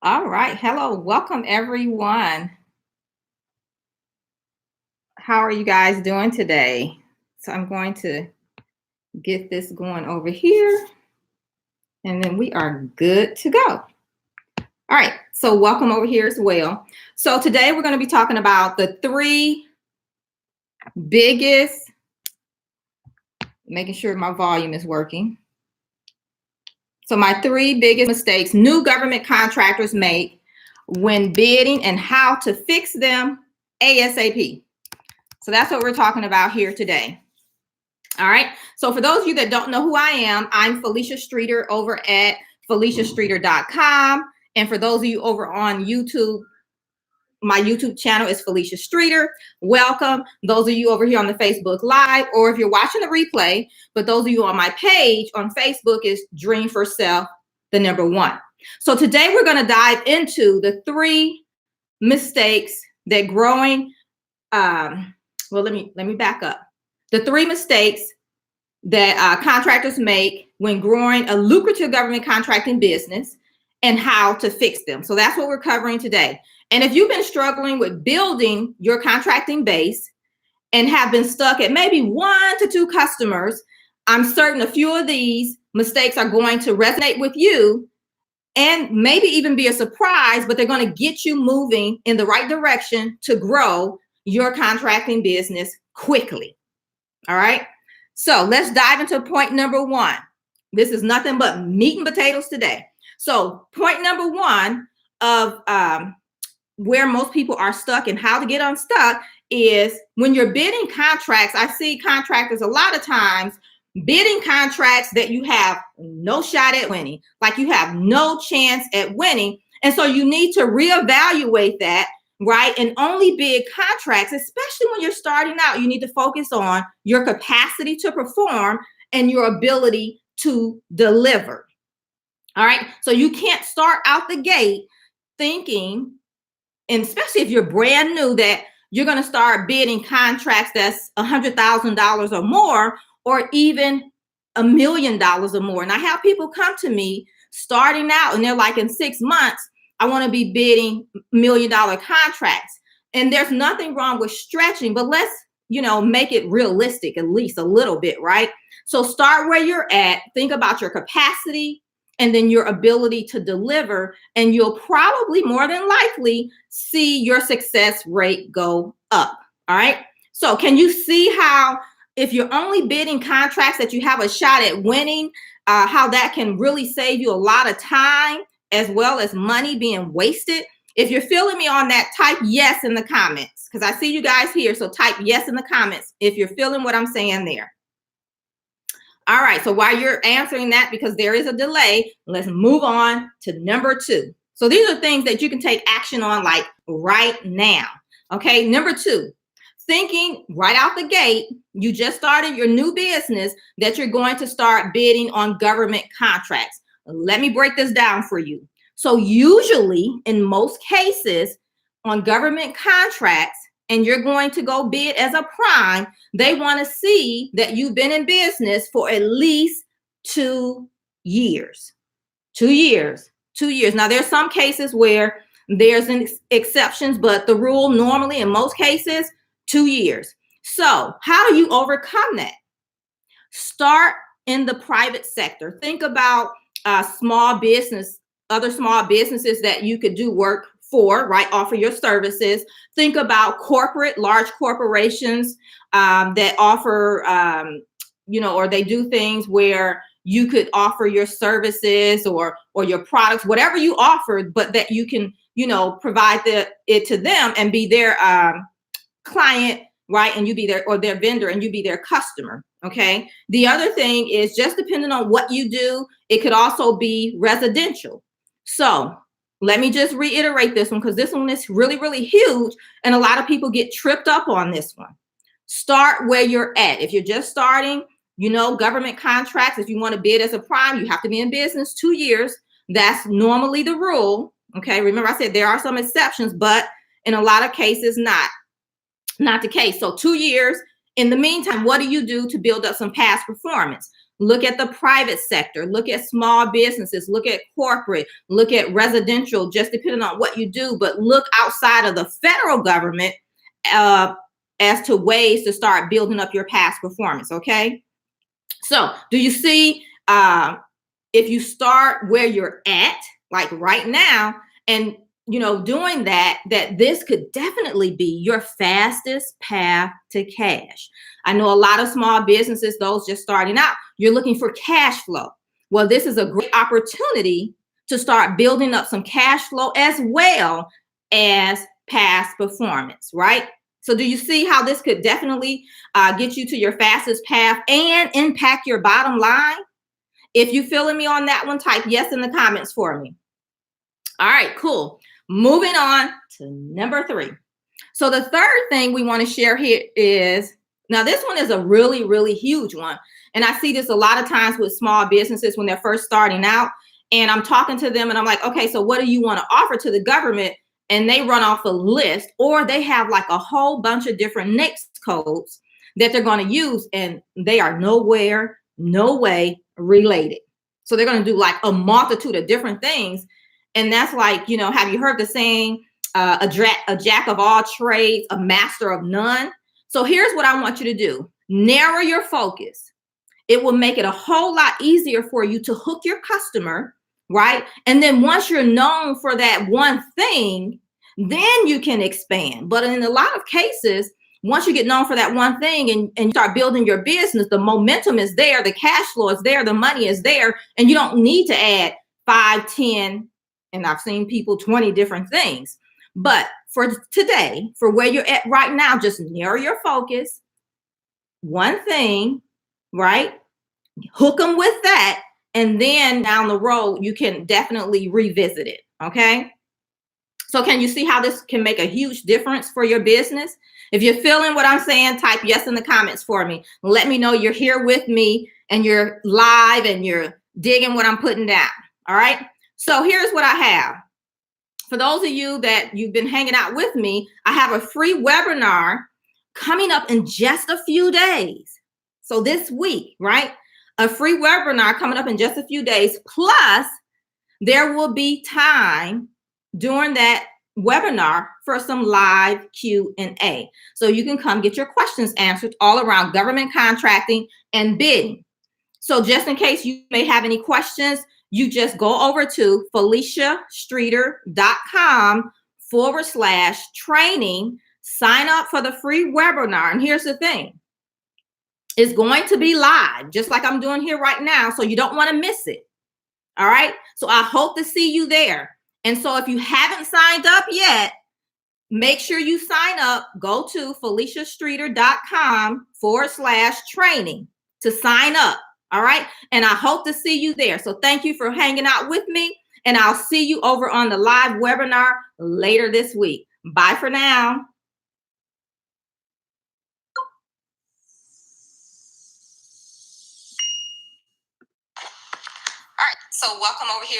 All right. Hello. Welcome, everyone. How are you guys doing today? So I'm going to get this going over here, and then we are good to go. All right. So welcome over here as well. So today we're going to be talking about the three biggest, making sure my volume is working. So my three biggest mistakes new government contractors make when bidding and how to fix them ASAP. So that's what we're talking about here today. All right. So for those of you that don't know who I am, I'm Felicia Streeter over at FeliciaStreeter.com. And for those of you over on YouTube, my YouTube channel is Felicia Streeter. Welcome. Those of you over here on the Facebook Live, or if you're watching the replay, but those of you on my page on Facebook is Dream for Self, the number one. So today we're going to dive into the three mistakes that growing, well, let me back up. The three mistakes that contractors make when growing a lucrative government contracting business and how to fix them. So that's what we're covering today. And if you've been struggling with building your contracting base and have been stuck at maybe 1 to 2 customers, I'm certain a few of these mistakes are going to resonate with you and maybe even be a surprise, but they're going to get you moving in the right direction to grow your contracting business quickly. All right. So let's dive into point number one. This is nothing but meat and potatoes today. So point number one of where most people are stuck and how to get unstuck is when you're bidding contracts. I see contractors a lot of times bidding contracts that you have no shot at winning, like you have no chance at winning. And so you need to reevaluate that. Right. And only bid contracts, especially when you're starting out, you need to focus on your capacity to perform and your ability to deliver. All right. So you can't start out the gate thinking, and especially if you're brand new, that you're going to start bidding contracts that's $100,000 or more, or even $1 million or more. And I have people come to me starting out and they're like, in 6 months, I want to be bidding $1 million contracts. And there's nothing wrong with stretching, but let's, make it realistic, at least a little bit, right? So start where you're at, think about your capacity and then your ability to deliver, and you'll probably more than likely see your success rate go up. All right. So can you see how if you're only bidding contracts that you have a shot at winning, how that can really save you a lot of time as well as money being wasted? If you're feeling me on that, type yes in the comments, because I see you guys here. So type yes in the comments if you're feeling what I'm saying there. All right. So while you're answering that, because there is a delay, let's move on to number 2. So these are things that you can take action on like right now. Okay. Number 2, thinking right out the gate, you just started your new business, that you're going to start bidding on government contracts. Let me break this down for you. So usually in most cases on government contracts, and you're going to go bid as a prime, they want to see that you've been in business for at least 2 years. 2 years. 2 years. Now, there's some cases where there's exceptions, but the rule normally in most cases, 2 years. So how do you overcome that? Start in the private sector. Think about small business, other small businesses that you could do work for, right? Offer your services. Think about large corporations that offer, or they do things where you could offer your services or your products, whatever you offer, but that you can, provide it to them and be their client, right? And you be their, or their vendor, and you be their customer. Okay. The other thing is, just depending on what you do, it could also be residential. So let me just reiterate this one, because this one is really, really huge. And a lot of people get tripped up on this one. Start where you're at. If you're just starting, government contracts, if you want to bid as a prime, you have to be in business 2 years. That's normally the rule. Okay. Remember, I said there are some exceptions, but in a lot of cases, not the case. So 2 years. In the meantime, what do you do to build up some past performance? Look at the private sector, look at small businesses, look at corporate, look at residential, just depending on what you do, but look outside of the federal government as to ways to start building up your past performance, okay? So do you see, if you start where you're at, like right now, and doing that this could definitely be your fastest path to cash. I know a lot of small businesses, those just starting out, you're looking for cash flow. Well, this is a great opportunity to start building up some cash flow as well as past performance, right? So do you see how this could definitely get you to your fastest path and impact your bottom line? If you feeling me on that one, type yes in the comments for me. All right, cool. Moving on to number 3. So the third thing we want to share here is, now this one is a really, really huge one. And I see this a lot of times with small businesses when they're first starting out. And I'm talking to them and I'm like, okay, so what do you want to offer to the government? And they run off a list, or they have like a whole bunch of different NAICS codes that they're going to use, and they are nowhere, no way related. So they're going to do like a multitude of different things. And that's like, have you heard the saying, a jack of all trades, a master of none? So here's what I want you to do. Narrow your focus. It will make it a whole lot easier for you to hook your customer, right? And then once you're known for that one thing, then you can expand. But in a lot of cases, once you get known for that one thing and you start building your business, the momentum is there, the cash flow is there, the money is there, and you don't need to add 5, 10, and I've seen people 20 different things. But for today, for where you're at right now, just narrow your focus. One thing, right? Hook them with that. And then down the road, you can definitely revisit it. Okay. So can you see how this can make a huge difference for your business? If you're feeling what I'm saying, type yes in the comments for me. Let me know you're here with me and you're live and you're digging what I'm putting down. All right. So here's what I have. For those of you that you've been hanging out with me, I have a free webinar coming up in just a few days. So this week, right? A free webinar coming up in just a few days. Plus, there will be time during that webinar for some live Q&A. So you can come get your questions answered all around government contracting and bidding. So just in case you may have any questions, you just go over to FeliciaStreeter.com/training, sign up for the free webinar. And here's the thing. It's going to be live, just like I'm doing here right now. So you don't want to miss it. All right. So I hope to see you there. And so if you haven't signed up yet, make sure you sign up. Go to FeliciaStreeter.com/training to sign up. All right. And I hope to see you there. So thank you for hanging out with me. And I'll see you over on the live webinar later this week. Bye for now. All right. So welcome over here.